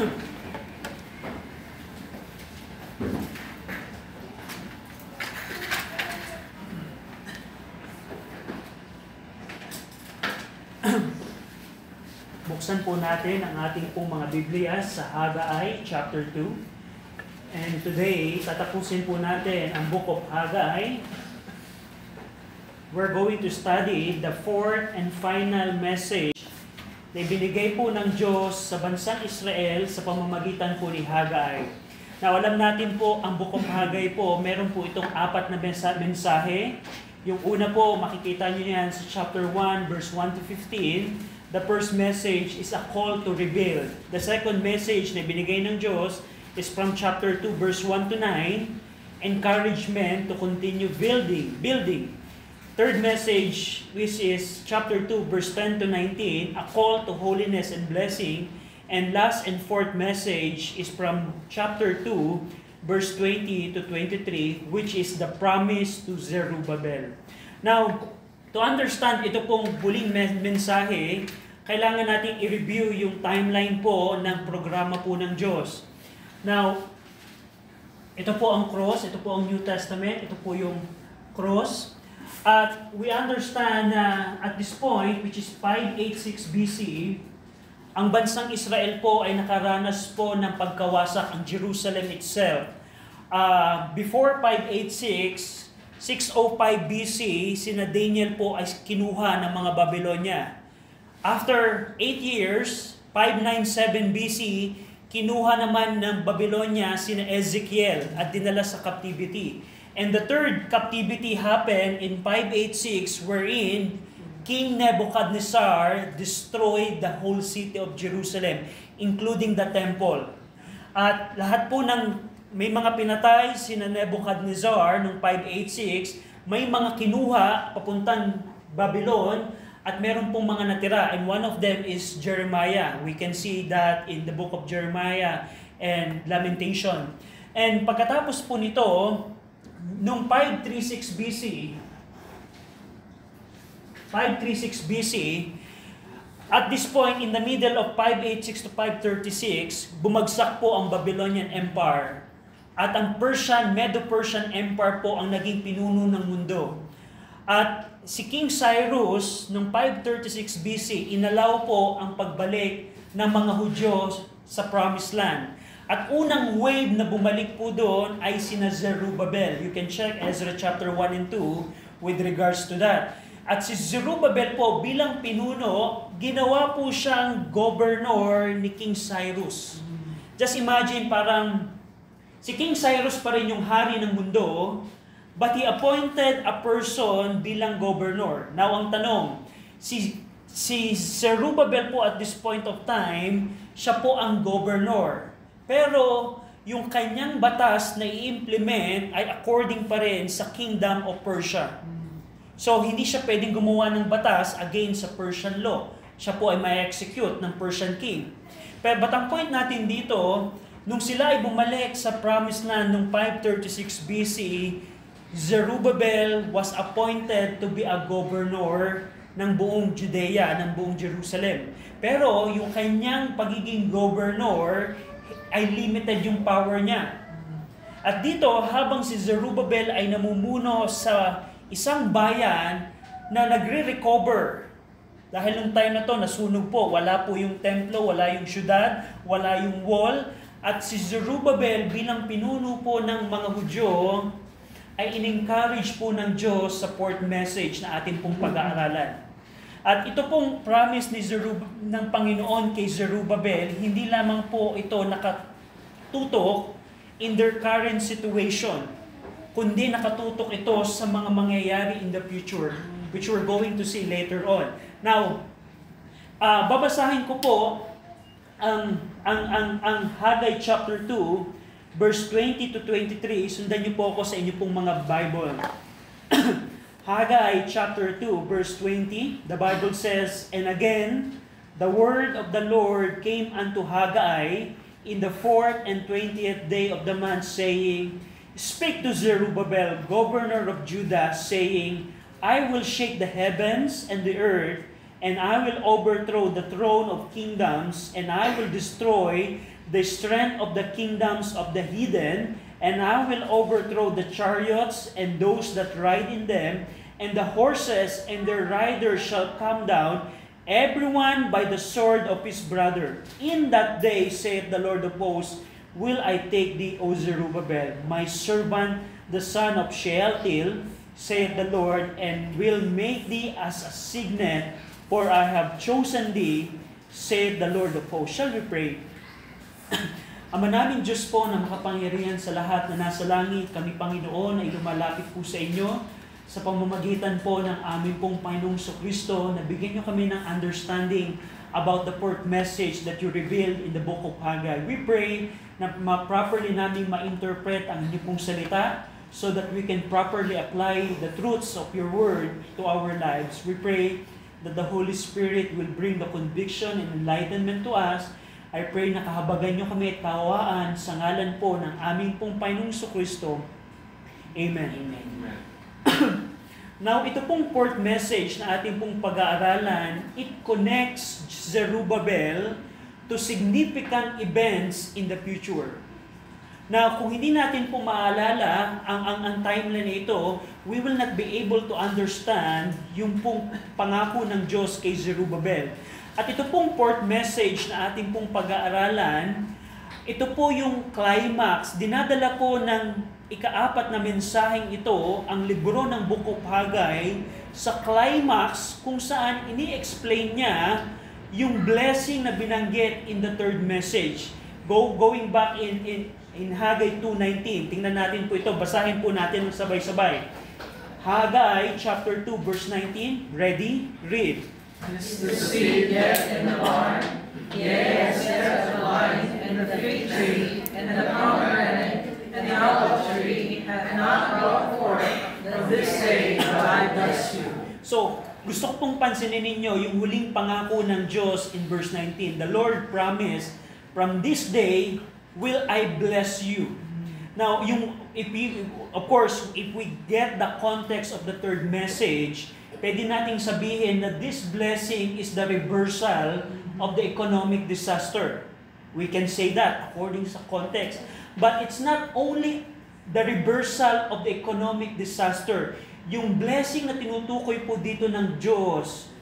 Buksan po natin ang ating pong mga Biblia sa Haggai chapter 2. And today, tatapusin po natin ang Book of Haggai. We're going to study the fourth and final message na ibinigay po ng Diyos sa bansang Israel sa pamamagitan po ni Haggai. Now, alam natin po, ang Book of Haggai po, meron po itong apat na mensahe. Yung una po, makikita nyo yan sa chapter 1, verse 1 to 15. The first message is a call to rebuild. The second message na binigay ng Diyos is from chapter 2, verse 1 to 9, encouragement to continue building. Third message, which is chapter 2, verse 10 to 19, a call to holiness and blessing. And last and fourth message is from chapter 2, verse 20 to 23, which is the promise to Zerubbabel. Now, to understand ito pong huling mensahe, kailangan nating i-review yung timeline po ng programa po ng Diyos. Now, ito po ang cross, ito po ang New Testament, ito po yung cross. At we understand na at this point, which is 586 BC, ang bansang Israel po ay nakaranas po ng pagkawasak ang Jerusalem itself. Before 586, 605 BC, sina Daniel po ay kinuha ng mga Babylonia. After 8 years, 597 BC, kinuha naman ng Babylonia sina Ezekiel at dinala sa captivity. And the third captivity happened in 586 wherein King Nebuchadnezzar destroyed the whole city of Jerusalem, including the temple. At lahat po ng may mga pinatay sina Nebuchadnezzar noong 586, may mga kinuha papuntang Babylon, at meron pong mga natira. And one of them is Jeremiah. We can see that in the book of Jeremiah and Lamentation. And pagkatapos po nito, noong 536 BC, at this point, in the middle of 586 to 536, bumagsak po ang Babylonian Empire. At ang Medo-Persian Empire po ang naging pinuno ng mundo. At si King Cyrus, noong 536 BC, inalaw po ang pagbalik ng mga Hudyo sa Promised Land. At unang wave na bumalik po doon ay sina Zerubbabel. You can check Ezra chapter 1 and 2 with regards to that. At si Zerubbabel po bilang pinuno, ginawa po siyang governor ni King Cyrus. Just imagine, parang si King Cyrus pa rin yung hari ng mundo, but he appointed a person bilang governor. Now ang tanong, si Zerubbabel po at this point of time, siya po ang governor. Pero yung kanyang batas na i-implement ay according pa rin sa Kingdom of Persia. So hindi siya pwedeng gumawa ng batas against sa Persian law. Siya po ay may execute ng Persian king. Pero but ang point natin dito, nung sila ay bumalik sa Promised Land noong 536 BC, Zerubbabel was appointed to be a governor ng buong Judea, ng buong Jerusalem. Pero yung kanyang pagiging governor ay limited yung power niya. At dito, habang si Zerubbabel ay namumuno sa isang bayan na nagre-recover, dahil nung time na to, nasunog po, wala po yung templo, wala yung syudad, wala yung wall, at si Zerubbabel bilang pinuno po ng mga Hudyo, ay in-encourage po ng Diyos sa fourth message na atin pong pag-aaralan. At ito pong promise ng Panginoon kay Zerubbabel, hindi lamang po ito nakatutok in their current situation, kundi nakatutok ito sa mga mangyayari in the future, which we're going to see later on. Now, babasahin ko po ang Haggai chapter 2, verse 20 to 23. Sundan niyo po ako sa inyo pong mga Bible. Haggai chapter 2, verse 20, the Bible says, "And again, the word of the Lord came unto Haggai in the 4th and 20th day of the month, saying, Speak to Zerubbabel, governor of Judah, saying, I will shake the heavens and the earth, and I will overthrow the throne of kingdoms, and I will destroy the strength of the kingdoms of the heathen, and I will overthrow the chariots and those that ride in them, and the horses and their riders shall come down, everyone by the sword of his brother. In that day, saith the Lord of hosts, will I take thee, O Zerubbabel, my servant, the son of Shealtiel, saith the Lord, and will make thee as a signet, for I have chosen thee, saith the Lord of hosts. Shall we pray? Ama namin Diyos po na makapangyarihan sa lahat na nasa langit, kami Panginoon ay lumalapit po sa inyo sa pamamagitan po ng aming pong Panginoong Kristo na bigyan nyo kami ng understanding about the fourth message that you revealed in the book of Haggai. We pray na properly namin ma-interpret ang inyong pong salita so that we can properly apply the truths of your word to our lives. We pray that the Holy Spirit will bring the conviction and enlightenment to us. I pray na kahabagan nyo kami at kawaan sa ngalan po ng aming pong Panginoong Kristo. Amen. Amen. Now, ito pong fourth message na ating pong pag-aaralan, it connects Zerubbabel to significant events in the future. Now, kung hindi natin po maalala ang timeline na ito, we will not be able to understand yung pong pangako ng Diyos kay Zerubbabel. At ito pong fourth message na ating pong pag-aaralan, ito po yung climax, dinadala po ng ika-4 na mensaheng ito, ang libro ng Book of Haggai, sa climax kung saan ini-explain niya yung blessing na binanggit in the third message. Going back in Haggai 2:19, tingnan natin po ito, basahin po natin ng sabay-sabay. Haggai chapter 2 verse 19, ready? Read. Is the seed yet in the barn? Yes, yet the vine, and the fig tree, and the pomegranate, and the olive tree have not brought forth, from this day will I bless you. So, gusto ko pong pansinin ninyo yung huling pangako ng Diyos in verse 19. The Lord promised, from this day will I bless you. Now, of course, if we get the context of the third message, pwede nating sabihin na this blessing is the reversal of the economic disaster. We can say that according sa context. But it's not only the reversal of the economic disaster. Yung blessing na tinutukoy po dito ng Diyos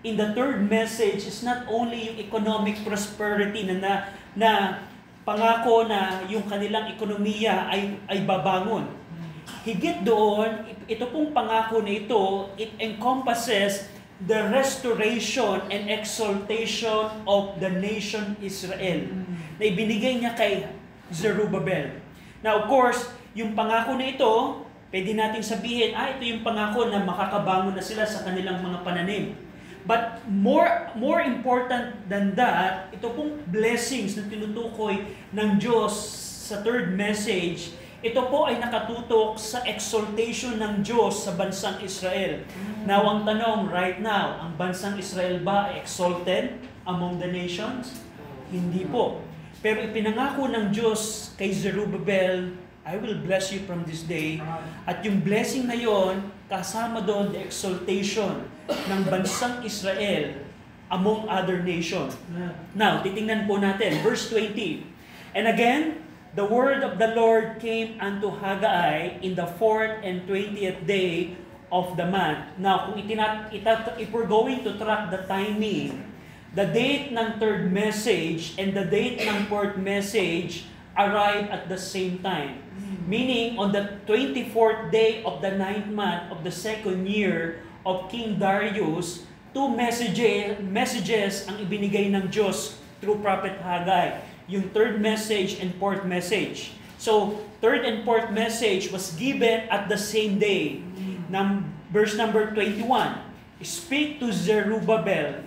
in the third message is not only yung economic prosperity na pangako na yung kanilang ekonomiya ay babangon. Higit doon, ito pong pangako na ito, it encompasses the restoration and exaltation of the nation Israel na ibinigay niya kay Zerubbabel. Now, of course, yung pangako na ito, pwede nating sabihin, ito yung pangako na makakabangon na sila sa kanilang mga pananim. But more important than that, ito pong blessings na tinutukoy ng Diyos sa third message, ito po ay nakatutok sa exaltation ng Diyos sa bansang Israel. Now, ang tanong right now, ang bansang Israel ba ay exalted among the nations? Hindi po. Pero ipinangako ng Diyos kay Zerubbabel, I will bless you from this day. At yung blessing na yon, kasama doon the exaltation ng bansang Israel among other nations. Now, titingnan po natin, verse 20. And again, the word of the Lord came unto Haggai in the 4th and 20th day of the month. Now, kung if we're going to track the timing, the date ng third message and the date ng fourth message arrive at the same time. Meaning, on the 24th day of the 9th month of the second year of King Darius, two messages ang ibinigay ng Diyos through Prophet Haggai. Yung third message and fourth message. So, third and fourth message was given at the same day. Verse number 21. Speak to Zerubbabel,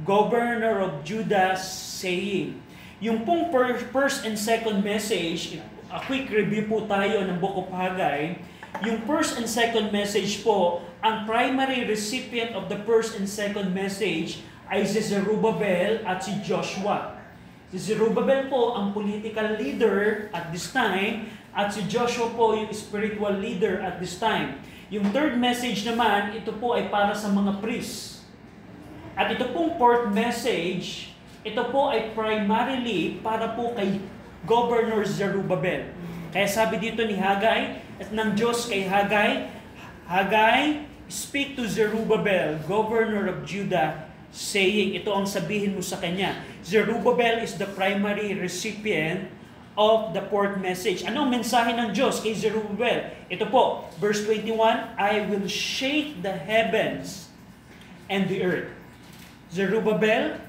governor of Judah, saying. Yung pong first and second message, a quick review po tayo ng Book of Haggai. Yung first and second message po, ang primary recipient of the first and second message ay si Zerubbabel at si Joshua. Si Zerubbabel po ang political leader at this time, at si Joshua po yung spiritual leader at this time. Yung third message naman, ito po ay para sa mga priests. At ito pong fourth message, ito po ay primarily para po kay Governor Zerubbabel. Kaya sabi dito ni Haggai, at ng Diyos kay Haggai, Haggai, speak to Zerubbabel, governor of Judah, saying, ito ang sabihin mo sa kanya. Zerubbabel is the primary recipient of the fourth message. Ano ang mensahe ng Diyos kay Zerubbabel? Ito po, verse 21, I will shake the heavens and the earth. Zerubbabel,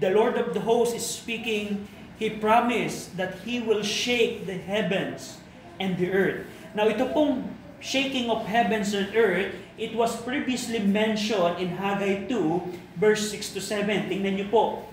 the Lord of the hosts is speaking. He promised that He will shake the heavens and the earth. Now, ito pong shaking of heavens and earth, it was previously mentioned in Haggai 2, verse 6 to 7. Tingnan niyo po.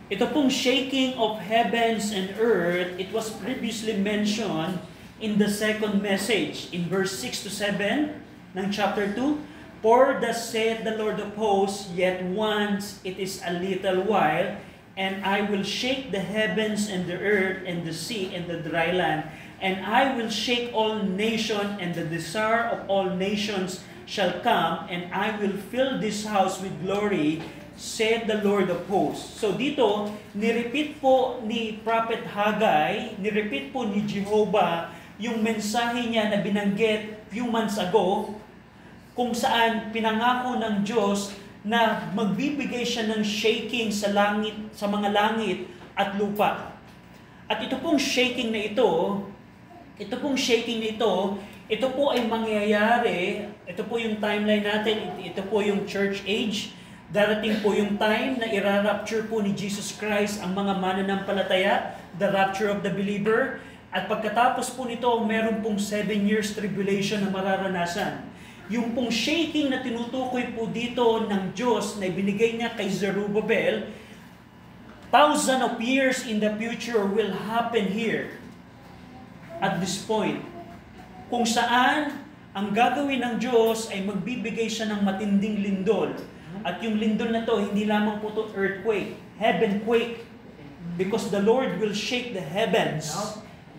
Ito pong shaking of heavens and earth, it was previously mentioned in the second message, in verse 6 to 7 ng chapter 2. For thus saith the Lord of hosts, yet once it is a little while, and I will shake the heavens and the earth and the sea and the dry land, and I will shake all nations, and the desire of all nations shall come, and I will fill this house with glory, said the Lord of hosts. So dito, nirepeat po ni Prophet Haggai, nirepeat po ni Jehovah yung mensahe niya na binanggit few months ago, kung saan pinangako ng Diyos na magbibigay siya ng shaking sa langit, sa mga langit at lupa. At ito pong shaking na ito, ito po ay mangyayari, ito po yung timeline natin, ito po yung church age, darating po yung time na ira-rapture po ni Jesus Christ ang mga mananampalataya, the rapture of the believer, at pagkatapos po nito, meron pong 7 years tribulation na mararanasan. Yung pong shaking na tinutukoy po dito ng Diyos na ibinigay niya kay Zerubbabel, 1,000 of years in the future will happen here at this point. Kung saan ang gagawin ng Diyos ay magbibigay siya ng matinding lindol. At yung lindol na to, hindi lamang po to earthquake, heaven quake. Because the Lord will shake the heavens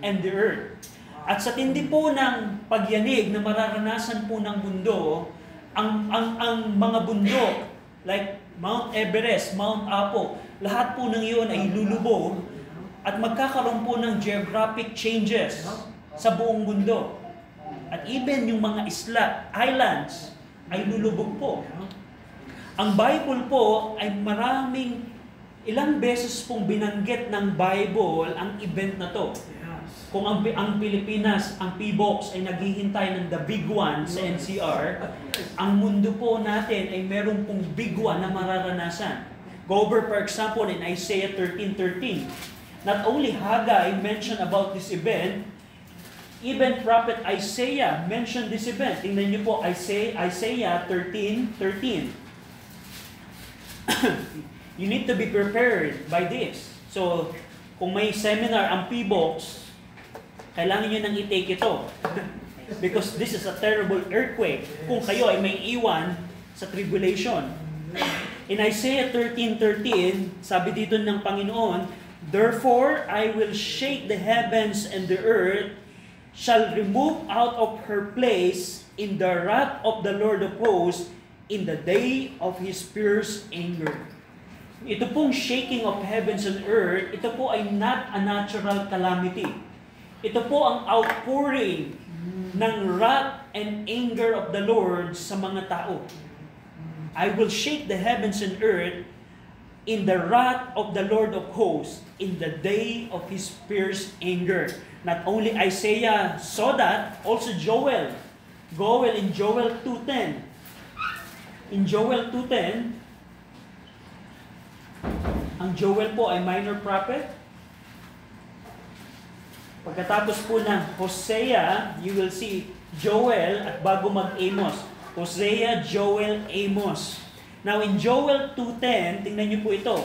and the earth. At sa tindi po ng pagyanig na mararanasan po ng mundo, ang mga bundok, like Mount Everest, Mount Apo, lahat po ng iyon ay lulubog at magkakaroon po ng geographic changes sa buong mundo. At even yung mga islands ay lulubog po. Ang Bible po ay ilang beses pong binanggit ng Bible ang event na to. Kung ang Pilipinas, ang PBOX ay naghihintay ng the big one sa NCR, ang mundo po natin ay meron pong big one na mararanasan. Go over, for example, in Isaiah 13:13. Not only Haggai mentioned about this event, even Prophet Isaiah mentioned this event. Tingnan niyo po, Isaiah 13:13. You need to be prepared by this. So, kung may seminar ang PBOX, kailangan nyo nang i-take ito. Because this is a terrible earthquake. Kung kayo ay may iwan sa tribulation. In Isaiah 13:13, sabi dito ng Panginoon, therefore, I will shake the heavens and the earth, shall remove out of her place in the wrath of the Lord of hosts, in the day of His fierce anger. Ito pong shaking of heavens and earth, ito po ay not a natural calamity. Ito po ang outpouring ng wrath and anger of the Lord sa mga tao. I will shake the heavens and earth in the wrath of the Lord of hosts, in the day of His fierce anger. Not only Isaiah saw that, also Joel. In Joel 2:10. In Joel 2:10, ang Joel po ay minor prophet. Pagkatapos po ng Hosea, you will see Joel at bago mag-Amos. Hosea, Joel, Amos. Now in Joel 2:10, tingnan niyo po ito.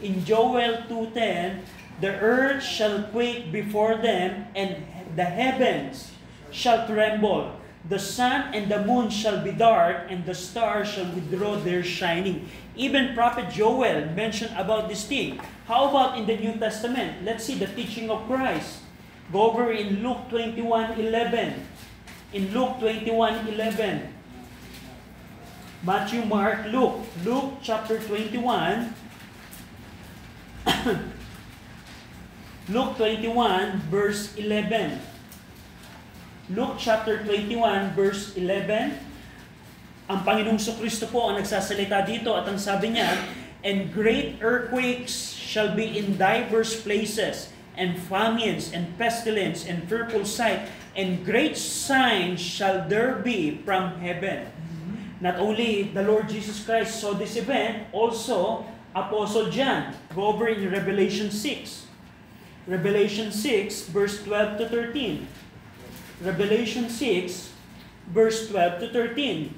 In Joel 2:10, the earth shall quake before them, and the heavens shall tremble. The sun and the moon shall be dark, and the stars shall withdraw their shining. Even Prophet Joel mentioned about this thing. How about in the New Testament? Let's see the teaching of Christ. Go over in Luke 21:11. in Luke 21:11. Matthew, Mark, Luke. Luke chapter 21. Luke 21 verse 11. Luke chapter 21 verse 11. Ang Panginoong Kristo po ang nagsasalita dito at ang sabi niya, "And great earthquakes shall be in diverse places, and famines, and pestilence, and fearful sight, and great signs shall there be from heaven." Not only the Lord Jesus Christ saw this event, also Apostle John. Go over in Revelation 6. Revelation 6, verse 12 to 13. Revelation 6, verse 12 to 13.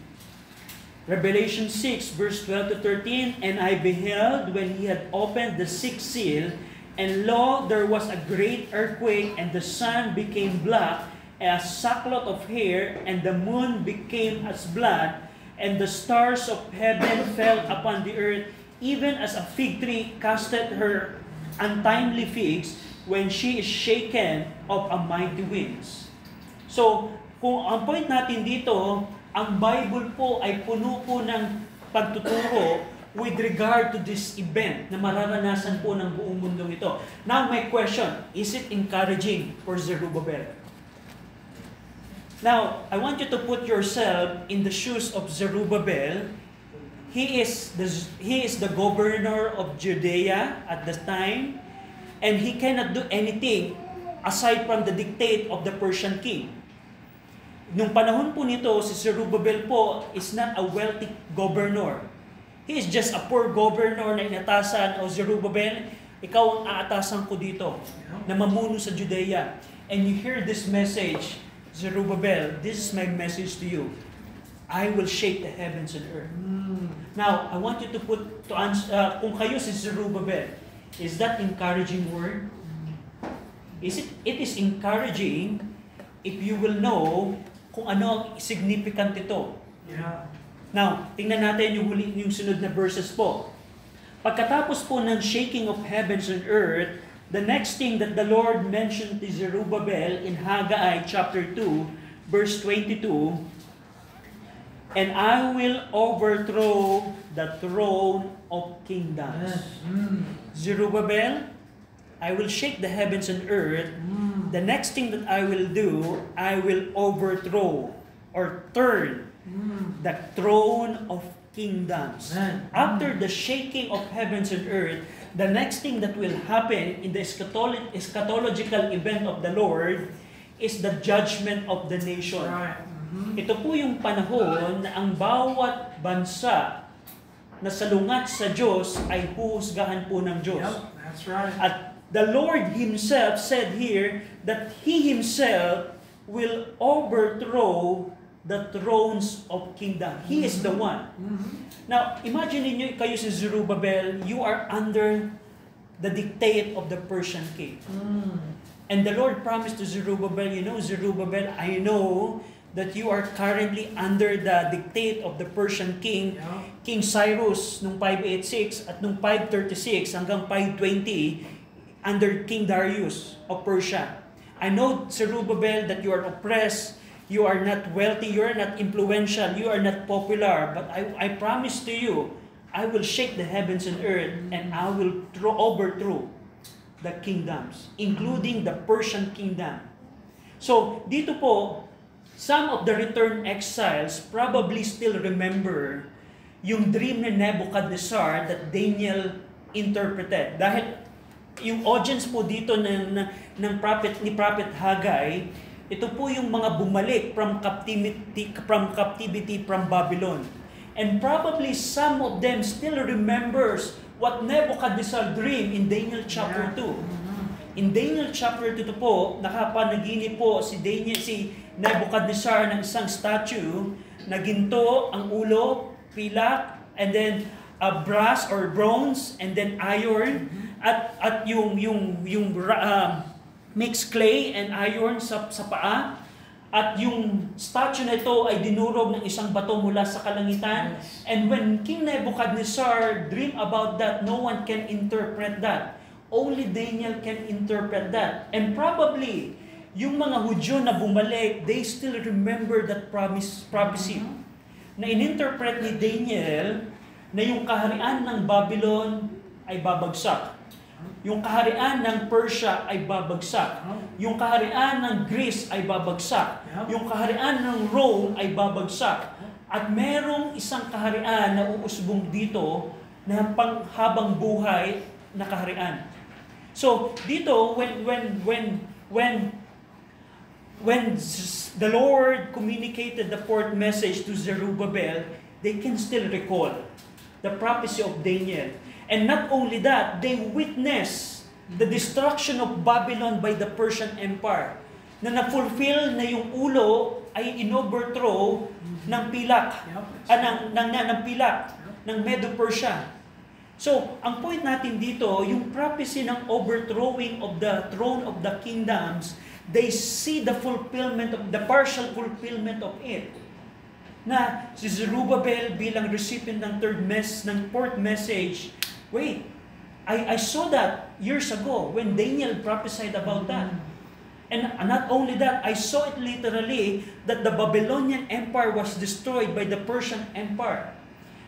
Revelation 6, verse 12 to 13, "And I beheld when he had opened the sixth seal, and lo, there was a great earthquake, and the sun became black as sackcloth of hair, and the moon became as blood, and the stars of heaven fell upon the earth, even as a fig tree casteth her untimely figs when she is shaken of a mighty winds." So, kung ang point natin dito, ang Bible po ay puno po ng pagtuturo with regard to this event na mararanasan po ng buong mundong ito. Now, my question, is it encouraging for Zerubbabel? Now, I want you to put yourself in the shoes of Zerubbabel. He is the governor of Judea at the time, and he cannot do anything aside from the dictate of the Persian king. Nung panahon po nito, si Zerubbabel po is not a wealthy governor. He is just a poor governor na inatasan, "O Zerubbabel, ikaw ang aatasan ko dito na mamuno sa Judea." And you hear this message, "Zerubbabel, this is my message to you. I will shake the heavens and earth." Now, I want you to kung kayo si Zerubbabel, is that encouraging word? It is encouraging if you will know kung ano ang significant ito. Yeah. Now, tingnan natin yung sunod na verses po. Pagkatapos po ng shaking of heavens and earth, the next thing that the Lord mentioned to Zerubbabel in Haggai chapter 2, verse 22, "And I will overthrow the throne of kingdoms." Zerubbabel, I will shake the heavens and earth. The next thing that I will do, I will overthrow or turn the throne of kingdoms. After the shaking of heavens and earth, the next thing that will happen in the eschatological event of the Lord is the judgment of the nation. Ito po yung panahon na ang bawat bansa na salungat sa Diyos ay huhusgahan po ng Diyos. Yep, that's right. At the Lord Himself said here that He Himself will overthrow the thrones of kingdom. He is the one. Now, imagine niyo kayo si Zerubbabel, you are under the dictate of the Persian king. And the Lord promised to Zerubbabel, Zerubbabel, I know that you are currently under the dictate of the Persian king, King Cyrus, nung 586 at nung 536 hanggang 520, under King Darius of Persia. I know, Zerubbabel, that you are oppressed, you are not wealthy, you are not influential, you are not popular, but I promise to you, I will shake the heavens and earth, and I will overthrow the kingdoms, including the Persian kingdom. So, dito po, some of the returned exiles probably still remember yung dream ni Nebuchadnezzar that Daniel interpreted. Dahil yung audience po dito ng Prophet Haggai, ito po yung mga bumalik from captivity from Babylon. And probably some of them still remembers what Nebuchadnezzar dreamed in Daniel chapter 2. In Daniel chapter 2 po, nakapanaginip po si Nebuchadnezzar ng isang statue na ginto ang ulo, pilak, and then brass or bronze, and then iron, at yung mixed clay and iron sa paa, at yung statue na ito ay dinurog ng isang bato mula sa kalangitan. And when King Nebuchadnezzar dreamed about that, no one can interpret that. Only Daniel can interpret that. And probably, yung mga Hudyo na bumalik, they still remember that prophecy. Na ininterpret ni Daniel na yung kaharian ng Babylon ay babagsak. Yung kaharian ng Persia ay babagsak. Yung kaharian ng Greece ay babagsak. Yung kaharian ng Rome ay babagsak. At merong isang kaharian na uusbong dito na panghabang buhay na kaharian. So, dito, when the Lord communicated the fourth message to Zerubbabel, they can still recall the prophecy of Daniel. And not only that, they witnessed the destruction of Babylon by the Persian Empire, na na-fulfill na yung ulo ay inoverthrow ng pilak, ng pilak, ng Medo-Persia. So, ang point natin dito, yung prophecy ng overthrowing of the throne of the kingdoms, they see the fulfillment of, the partial fulfillment of it. Na si Zerubbabel bilang recipient ng fourth message, wait, I saw that years ago when Daniel prophesied about that. And not only that, I saw it literally that the Babylonian Empire was destroyed by the Persian Empire.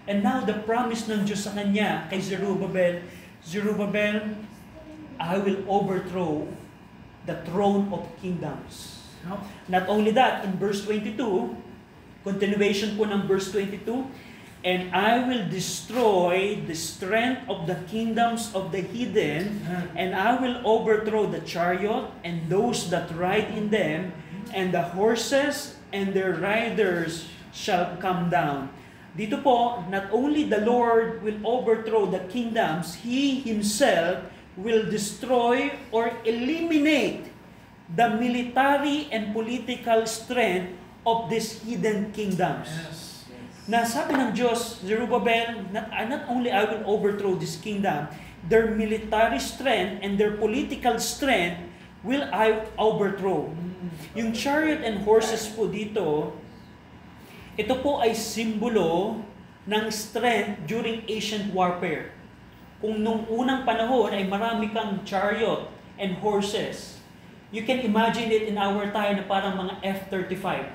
And now the promise ng Diyos sa kanya kay Zerubbabel, Zerubbabel, I will overthrow the throne of kingdoms. Not only that, in verse 22, continuation po ng verse 22, and I will destroy the strength of the kingdoms of the heathen, and I will overthrow the chariot and those that ride in them, and the horses and their riders shall come down. Dito po, not only the Lord will overthrow the kingdoms, He Himself will destroy or eliminate the military and political strength of these hidden kingdoms. Na sabi ng Diyos, Zerubbabel, not only I will overthrow this kingdom, their military strength and their political strength will I overthrow. Yung chariot and horses po dito, ito po ay simbolo ng strength during ancient warfare. Kung nung unang panahon ay marami kang chariot and horses, you can imagine it in our time na parang mga F-35.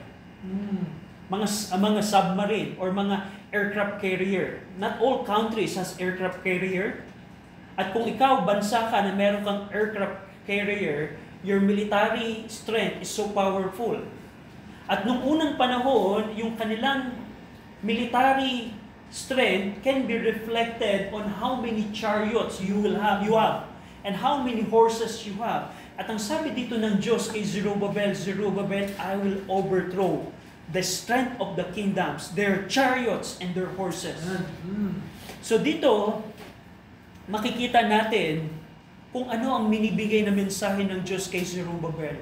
Mga submarine or mga aircraft carrier. Not all countries has aircraft carrier. At kung ikaw, bansa ka na meron kang aircraft carrier, your military strength is so powerful. At nung unang panahon, yung kanilang military strength can be reflected on how many chariots you have, and how many horses you have. At ang sabi dito ng Diyos kay Zerubbabel, Zerubbabel, I will overthrow the strength of the kingdoms, their chariots and their horses. So dito, makikita natin kung ano ang minibigay na mensahe ng Diyos kay Zerubbabel.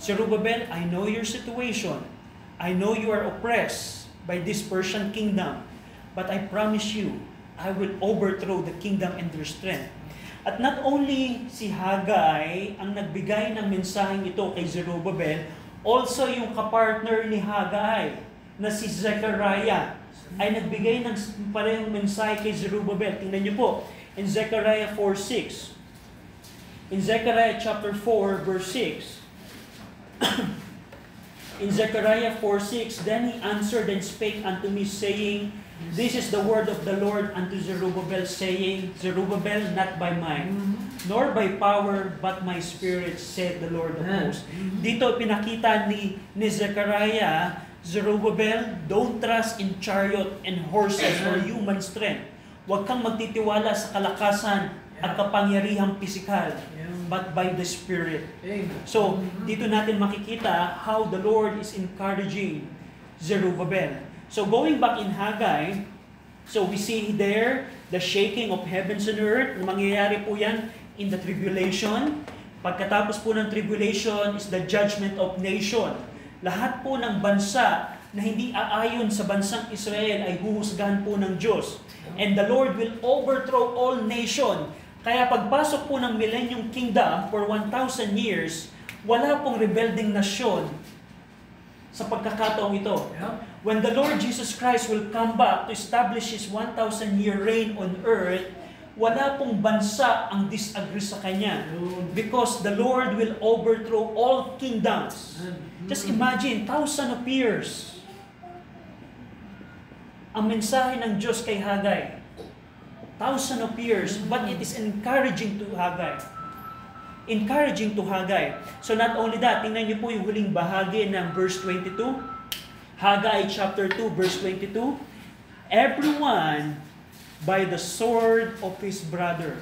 Zerubbabel, I know your situation. I know you are oppressed by this Persian kingdom. But I promise you, I will overthrow the kingdom and their strength. At not only si Haggai ang nagbigay ng mensaheng ito kay Zerubbabel, also yung kapartner ni Haggai na si Zechariah ay nagbigay ng parehong mensahe kay Zerubbabel. Tingnan niyo po, in Zechariah 4:6. In Zechariah chapter 4, verse 6, in Zechariah 4:6, then he answered and spake unto me, saying, this is the word of the Lord unto Zerubbabel, saying, Zerubbabel, not by might, nor by power, but my spirit, said the Lord of hosts. Dito pinakita ni Zechariah, Zerubbabel, don't trust in chariot and horses or human strength. Huwag kang magtitiwala sa kalakasan at kapangyarihang pisikal, but by the Spirit. So, dito natin makikita how the Lord is encouraging Zerubbabel. So, going back in Haggai, so we see there the shaking of heavens and earth. Mangyayari po yan in the tribulation. Pagkatapos po ng tribulation is the judgment of nation. Lahat po ng bansa na hindi aayon sa bansang Israel ay huhusgahan po ng Diyos. And the Lord will overthrow all nation. Kaya pagpasok po ng Millennium Kingdom for 1,000 years, wala pong rebelding nasyon sa pagkakataong ito. When the Lord Jesus Christ will come back to establish His 1,000-year reign on earth, wala pong bansa ang disagree sa kanya. Because the Lord will overthrow all kingdoms. Just imagine, 1,000 of years. Ang mensahe ng Diyos kay Hagay. 1,000 of years, but it is encouraging to Hagay. Encouraging to Hagay. So not only that, tingnan niyo po yung huling bahagi ng verse 22. Hagay chapter 2, verse 22. Everyone by the sword of his brother.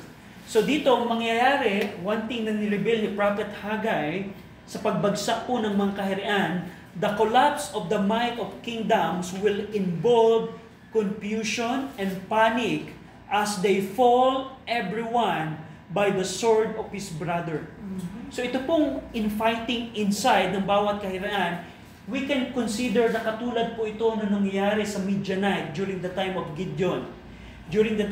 So dito, mangyayari, one thing na nireveal ni Prophet Hagay, sa pagbagsak po ng mga kaharian, the collapse of the might of kingdoms will involve confusion and panic as they fall everyone by the sword of his brother. So ito pong infighting inside ng bawat kaharian, we can consider na katulad po ito na nangyayari sa Midianite during the time of Gideon. During the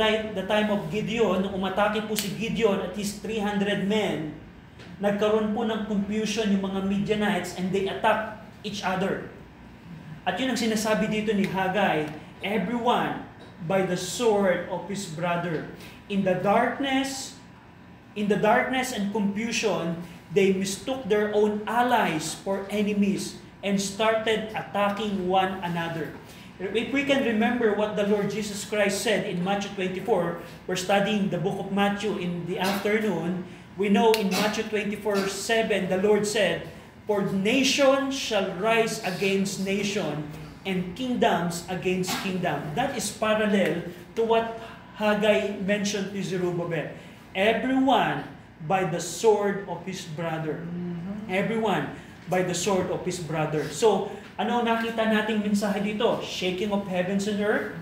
time of Gideon, nung umatake po si Gideon at his 300 men, nagkaroon po ng confusion yung mga Midianites and they attack each other. At yun ang sinasabi dito ni Hagay, everyone by the sword of his brother. In the darkness and confusion, they mistook their own allies for enemies and started attacking one another. If we can remember what the Lord Jesus Christ said in Matthew 24, we're studying the book of Matthew in the afternoon. We know in Matthew 24:7, the Lord said, "For nation shall rise against nation, and kingdoms against kingdom." That is parallel to what Haggai mentioned to Zerubbabel. Everyone by the sword of his brother. Everyone by the sword of his brother. So, ano nakita nating mensahe dito? Shaking of heavens and earth,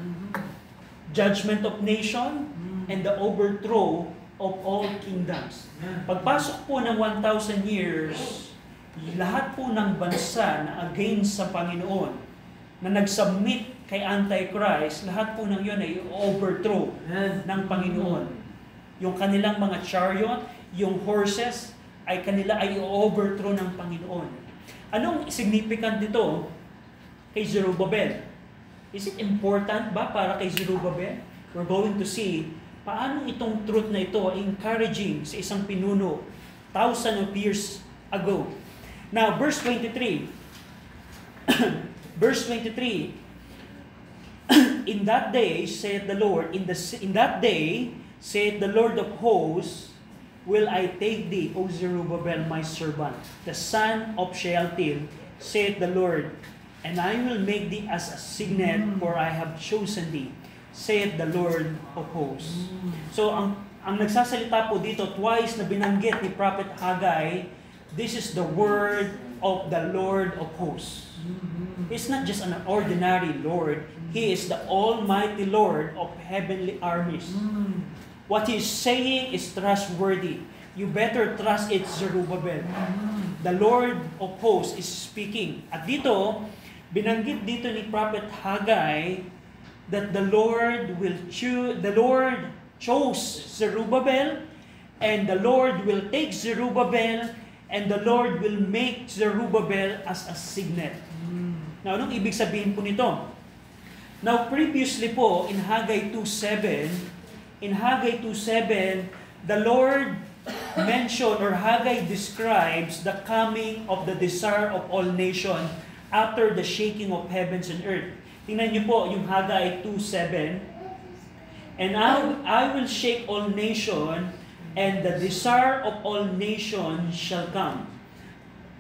judgment of nation, and the overthrow of all kingdoms. Pagpasok po ng 1,000 years, lahat po ng bansa na against sa Panginoon, na nag-submit kay Antichrist, lahat po ng yun ay overthrow ng Panginoon. Yung kanilang mga chariot, yung horses, ay kanila ay overthrow ng Panginoon. Anong significant dito kay Zerubbabel? Is it important ba para kay Zerubbabel? We're going to see paano itong truth na ito ay encouraging sa isang pinuno 1,000 of years ago. Now, verse 23. Verse 23. In that day, saith the Lord, in that day, saith the Lord of hosts, will I take thee, O Zerubbabel, my servant, the son of Shealtiel, saith the Lord, and I will make thee as a signet, for I have chosen thee, saith the Lord of hosts. So, ang nagsasalita po dito, twice na binanggit ni Prophet Haggai, this is the word of the Lord of hosts. He's not just an ordinary Lord. He is the Almighty Lord of heavenly armies. What He's saying is trustworthy. You better trust it, Zerubbabel. The Lord of hosts is speaking. At dito, binanggit dito ni Prophet Haggai that the Lord chose Zerubbabel, and the Lord will take Zerubbabel, and the Lord will make Zerubbabel as a signet. Now, anong ibig sabihin po nito? Now, previously po, in Haggai 2:7, the Lord mentioned, or Haggai describes the coming of the desire of all nations after the shaking of heavens and earth. Tingnan niyo po yung Haggai 2:7. And I will shake all nations, and the desire of all nations shall come.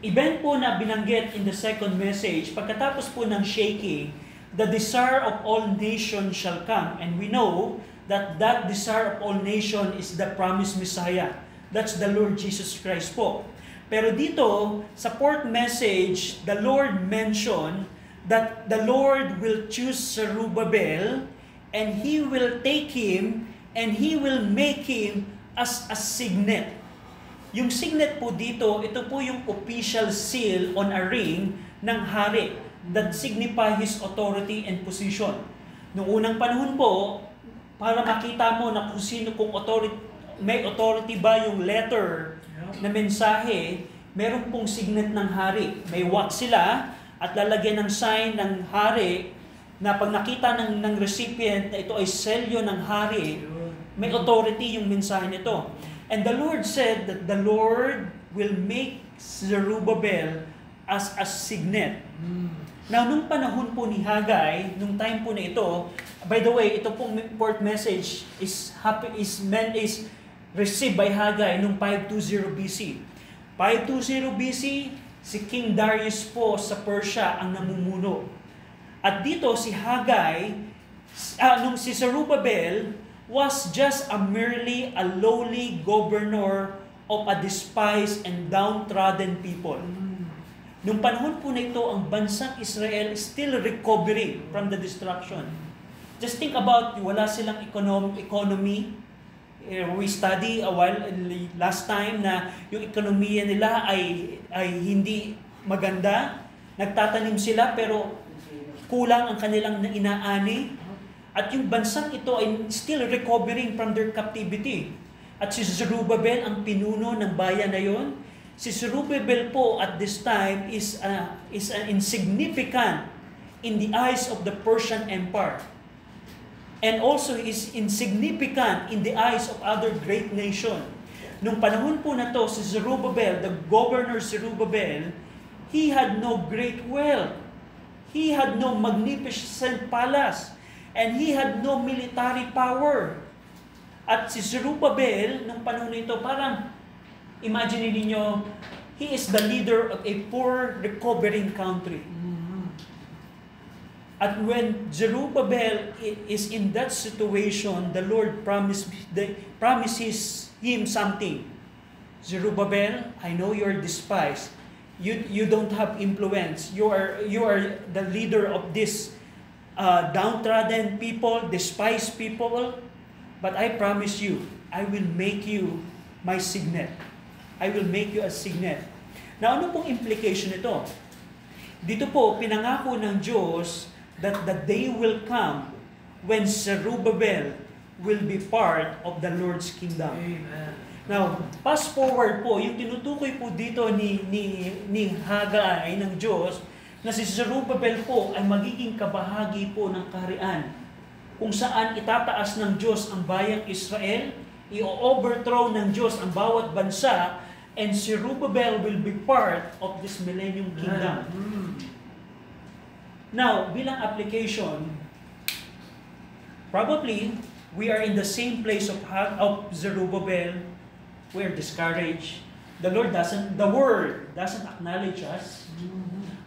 Event po na binanggit in the second message, pagkatapos po ng shaking, the desire of all nations shall come. And we know that desire of all nations is the promised Messiah. That's the Lord Jesus Christ po. Pero dito, sa fourth message, the Lord mentioned that the Lord will choose Zerubbabel, and He will take him, and He will make him as a signet. Yung signet po dito, ito po yung official seal on a ring ng hari that signify his authority and position. Noong unang panahon po, para makita mo na kung sino, kung may authority ba yung letter na mensahe, meron pong signet ng hari. May wax sila at lalagyan ng sign ng hari na pag nakita ng recipient na ito ay selyo ng hari, May authority yung mensahe nito. And the Lord said that the Lord will make Zerubbabel as a signet. Now, nung panahon po ni Haggai, nung time po na ito, by the way, ito pong port message is received by Haggai nung 520 BC. 520 BC, si King Darius po sa Persia ang namumuno. At dito si Haggai, nung si Zerubbabel was just merely a lowly governor of a despised and downtrodden people. Nung panahon po na ito, ang bansang Israel is still recovering from the destruction. Just think about, wala silang economy. We study a while last time na yung ekonomiya nila ay hindi maganda. Nagtatanim sila pero kulang ang kanilang inaani. At yung bansang ito ay still recovering from their captivity. At si Zerubbabel ang pinuno ng bayan na yon. Si Zerubbabel po at this time is insignificant in the eyes of the Persian Empire. And also is insignificant in the eyes of other great nation. Nung panahon po na to, si Zerubbabel, the governor Zerubbabel, he had no great wealth. He had no magnificent palace. And he had no military power. At si Zerubbabel, nung panahon na ito, parang imagine niyo, he is the leader of a poor, recovering country. At when Zerubbabel is in that situation, the Lord promises him something. Zerubbabel, I know you are despised. You don't have influence. You are the leader of this downtrodden people, despised people. But I promise you, I will make you my signet. I will make you a signet. Now, ano pong implication nito? Dito po, pinangako ng Diyos that the day will come when Zerubbabel will be part of the Lord's kingdom. Amen. Now, fast forward po, yung tinutukoy po dito ni Haggai ng Diyos, na si Zerubbabel po ay magiging kabahagi po ng kaharian, kung saan itataas ng Diyos ang bayang Israel, i-overthrow ng Diyos ang bawat bansa, and Zerubbabel will be part of this millennium kingdom. Now, bilang application, probably we are in the same place of Zerubbabel. We are discouraged. The Word doesn't acknowledge us.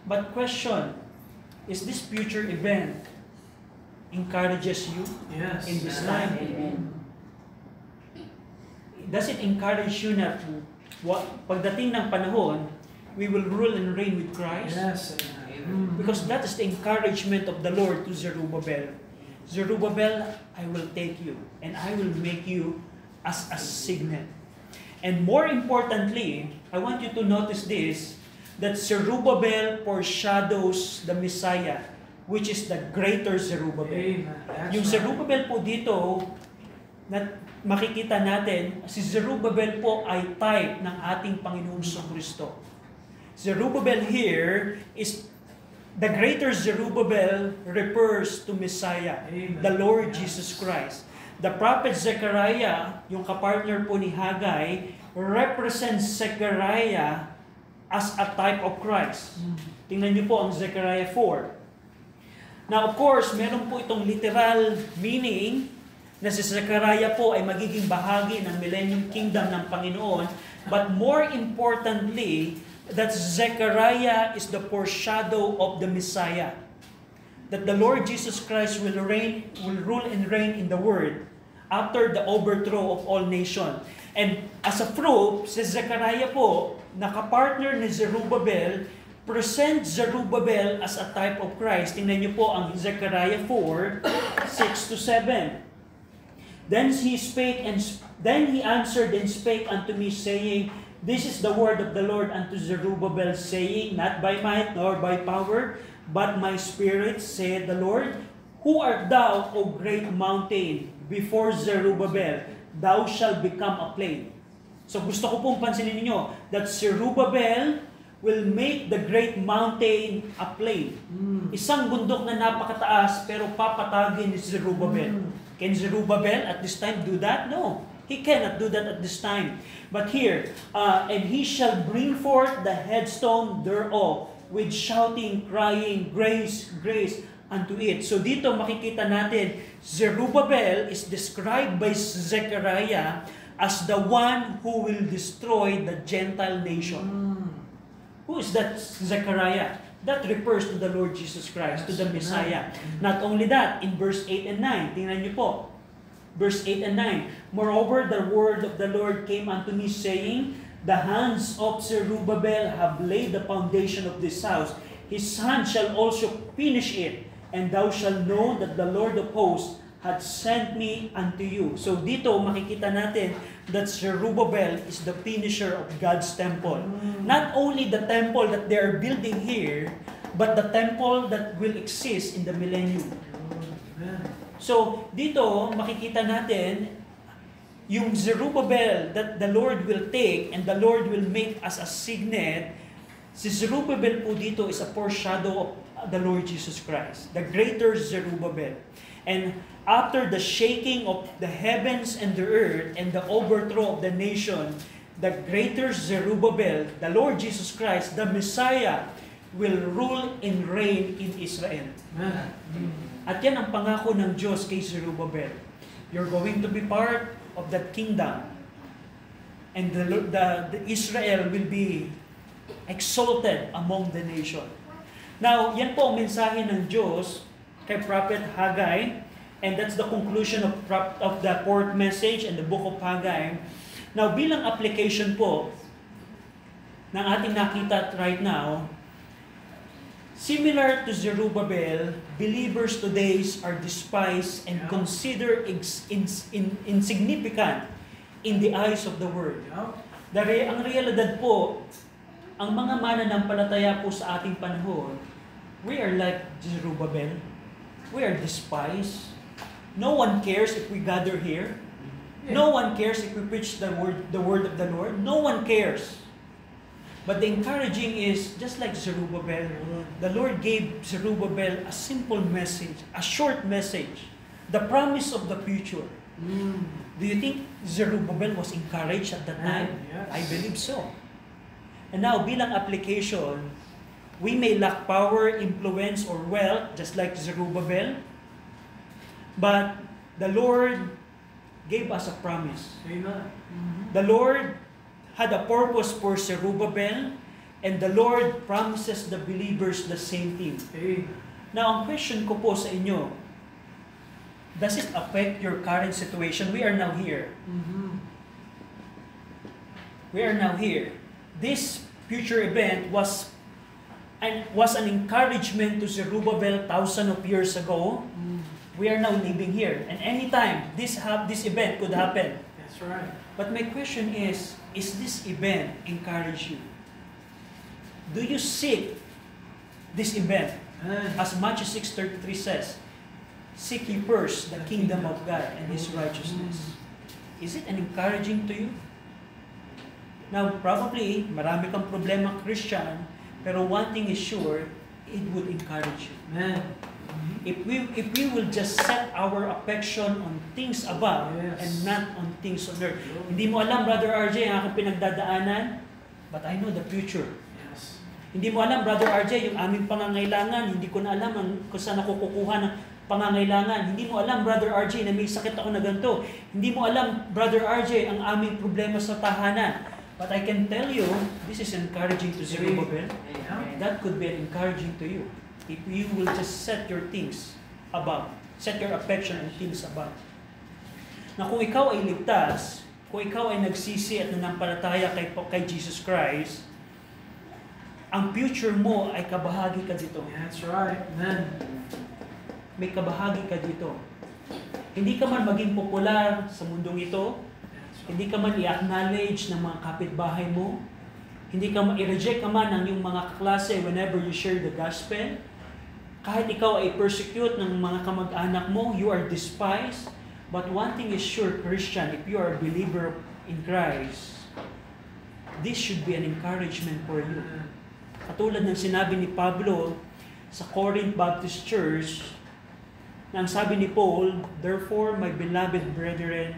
But question, is this future event encourages you in this time? Does it encourage you na pagdating ng panahon, we will rule and reign with Christ? Yes. Because that is the encouragement of the Lord to Zerubbabel. Zerubbabel, I will take you and I will make you as a signet. And more importantly, I want you to notice this, that Zerubbabel foreshadows the Messiah, which is the greater Zerubbabel. Yung Zerubbabel po dito, na makikita natin, si Zerubbabel po ay type ng ating Panginoong Kristo. Zerubbabel here is the greater Zerubbabel refers to Messiah, the Lord Jesus Christ. The prophet Zechariah, yung kapartner po ni Haggai, represents Zechariah as a type of Christ. Tingnan niyo po ang Zechariah 4. Now, of course, meron po itong literal meaning na si Zechariah po ay magiging bahagi ng Millennium Kingdom ng Panginoon. But more importantly, that Zechariah is the foreshadow of the Messiah. That the Lord Jesus Christ will rule and reign in the world after the overthrow of all nations. And as a proof, si Zechariah po, nakapartner ni Zerubbabel, present Zerubbabel as a type of Christ. Tingnan niyo po ang Zechariah 4, 6-7. Then he answered and spake unto me, saying, This is the word of the Lord unto Zerubbabel, saying, Not by might nor by power, but my spirit, saith the Lord. Who art thou, O great mountain? Before Zerubbabel, thou shalt become a plain. So gusto ko pong pansinin ninyo that Zerubbabel will make the great mountain a plain. Isang bundok na napakataas pero papatagin ni Zerubbabel. Can Zerubbabel at this time do that? No. He cannot do that at this time. But here, and he shall bring forth the headstone thereof with shouting, crying, grace, grace unto it. So dito makikita natin, Zerubbabel is described by Zechariah as the one who will destroy the Gentile nation. Who is that Zechariah? That refers to the Lord Jesus Christ, to the Messiah. Not only that, in verse 8 and 9, tingnan niyo po. Verse 8 and 9, moreover, the word of the Lord came unto me, saying, the hands of Zerubbabel have laid the foundation of this house. His hand shall also finish it, and thou shalt know that the Lord of hosts had sent me unto you. So dito makikita natin that Zerubbabel is the finisher of God's temple. Not only the temple that they are building here, but the temple that will exist in the millennium. So dito makikita natin yung Zerubbabel that the Lord will take and the Lord will make as a signet. Si Zerubbabel po dito is a foreshadow of the Lord Jesus Christ, the greater Zerubbabel. And after the shaking of the heavens and the earth and the overthrow of the nation, the greater Zerubbabel, the Lord Jesus Christ, the Messiah, will rule and reign in Israel. At yan ang pangako ng Diyos kay Zerubbabel. You're going to be part of that kingdom. And the Israel will be exalted among the nation. Now, yan po ang mensahe ng Diyos kay Prophet Haggai, and that's the conclusion of the fourth message in the book of Haggai. Now, bilang application po ng ating nakita right now, similar to Zerubbabel, believers today are despised and considered insignificant in the eyes of the world. Ang realidad po, ang mga mananampalataya po sa ating panahon, we are like Zerubbabel. We are despised. No one cares if we gather here. No one cares if we preach the word of the Lord. No one cares. But the encouraging is, just like Zerubbabel, the Lord gave Zerubbabel a simple message, a short message, the promise of the future. Do you think Zerubbabel was encouraged at that time? Yes. I believe so. And now, bilang application, we may lack power, influence, or wealth, just like Zerubbabel, but the Lord gave us a promise. Amen. The Lord had a purpose for Zerubbabel, and the Lord promises the believers the same thing. Amen. Now, ang question ko po sa inyo, does it affect your current situation? We are now here. We are now here. This future event was an encouragement to Zerubbabel thousands of years ago. We are now living here. And anytime, this event could happen. That's right. But my question is this event encourage you? Do you seek this event? As much as 6:33 says, seek ye first the kingdom of God and His righteousness. Is it an encouraging to you? Now, probably, marami kang problema Christian, pero one thing is sure, it would encourage you. Amen. If we will just set our affection on things above and not on things on earth. Hindi mo alam, Brother RJ, ang aking pinagdadaanan, but I know the future. Yes. Hindi mo alam, Brother RJ, yung aming pangangailangan, hindi ko na alam kung saan ako kukuha ng pangangailangan. Hindi mo alam, Brother RJ, na may sakit ako na ganito. Hindi mo alam, Brother RJ, ang aming problema sa tahanan. But I can tell you, this is encouraging to Zerubbabel. That could be encouraging to you. If you will just set your things above. Set your affection on things above. Na kung ikaw ay ligtas, kung ikaw ay nagsisi at nanampalataya kay Jesus Christ, ang future mo ay kabahagi ka dito. That's right. Amen. May kabahagi ka dito. Hindi ka man maging popular sa mundong ito, hindi ka man i-acknowledge ng mga kapitbahay mo, hindi ka i-reject ka man ng iyong mga kaklase whenever you share the gospel, kahit ikaw ay persecute ng mga kamag-anak mo, you are despised. But one thing is sure, Christian, if you are a believer in Christ, this should be an encouragement for you. Katulad ng sinabi ni Pablo sa Corinth Baptist Church, Na ang sabi ni Paul, "Therefore, my beloved brethren,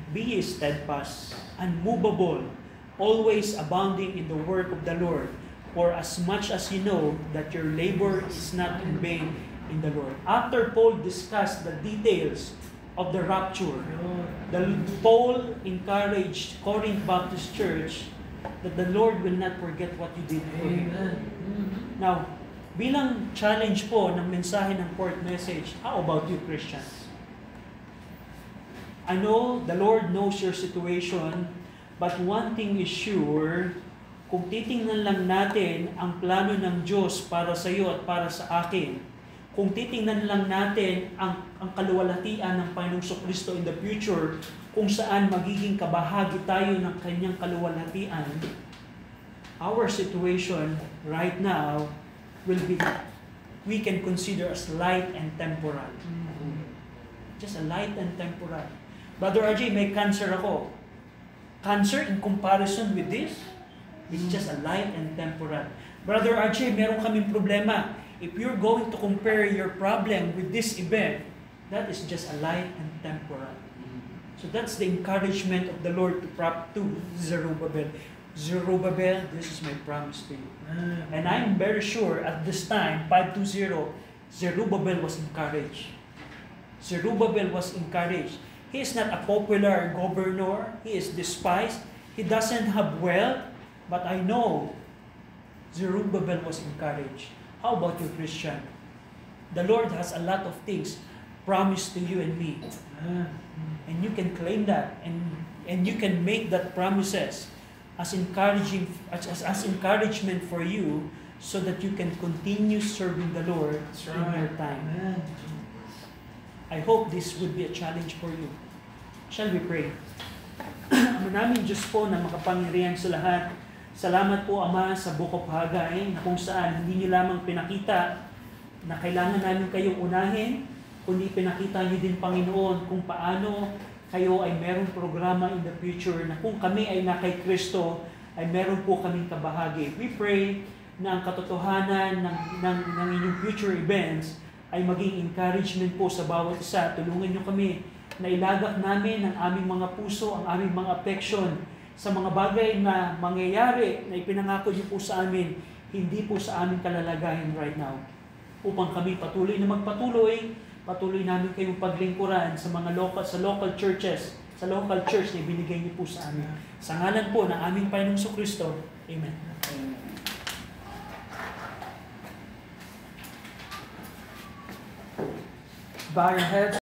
be ye steadfast, unmovable, always abounding in the work of the Lord, for as much as you know that your labor is not in vain in the Lord." After Paul discussed the details of the rapture, Paul encouraged Corinth Baptist Church that the Lord will not forget what you did for Him. Now, bilang challenge po ng mensahe ng fourth message, how about you, Christians? I know the Lord knows your situation, but one thing is sure, kung titingnan lang natin ang plano ng Diyos para sa iyo at para sa akin, kung titingnan lang natin ang kaluwalhatian ng Panginoong Kristo in the future, kung saan magiging kabahagi tayo ng kanyang kaluwalhatian, our situation right now will be, we can consider as light and temporal. Just a light and temporal. Brother RJ, may cancer ako. Cancer in comparison with this, it's just a light and temporal. Brother RJ, meron kaming problema. If you're going to compare your problem with this event, that is just a light and temporal. So that's the encouragement of the Lord to Zerubbabel. Zerubbabel, this is my promise to you. And I'm very sure at this time, 520, Zerubbabel was encouraged. Zerubbabel was encouraged. He is not a popular governor. He is despised. He doesn't have wealth. But I know Zerubbabel was encouraged. How about you, Christian? The Lord has a lot of things promised to you and me. And you can claim that. And you can make that promises as encouraging as encouragement for you, so that you can continue serving the Lord in your time. I hope this would be a challenge for you. Shall we pray? Ama namin Diyos po na makapangyarihan sa lahat, salamat po Ama sa Book of Haggai, na kung saan hindi niyo lamang pinakita na kailangan namin kayong unahin, kundi pinakita niyo din Panginoon kung paano kayo ay merong programa in the future, na kung kami ay na kay Kristo, ay meron po kaming kabahagi. We pray na ang katotohanan ng inyong future events ay maging encouragement po sa bawat isa. Tulungan niyo kami na ilagak namin ang aming mga puso, ang aming mga affection sa mga bagay na mangyayari na ipinangako niyo po sa amin, hindi po sa aming kalalagayan right now. Upang kami patuloy na magpatuloy, patuloy namin kayong paglingkuran sa mga local churches, sa local church na ibinigay niyo po sa amin. Sa ngalan po ng aming Panginoong Kristo. Amen. Bow your heads.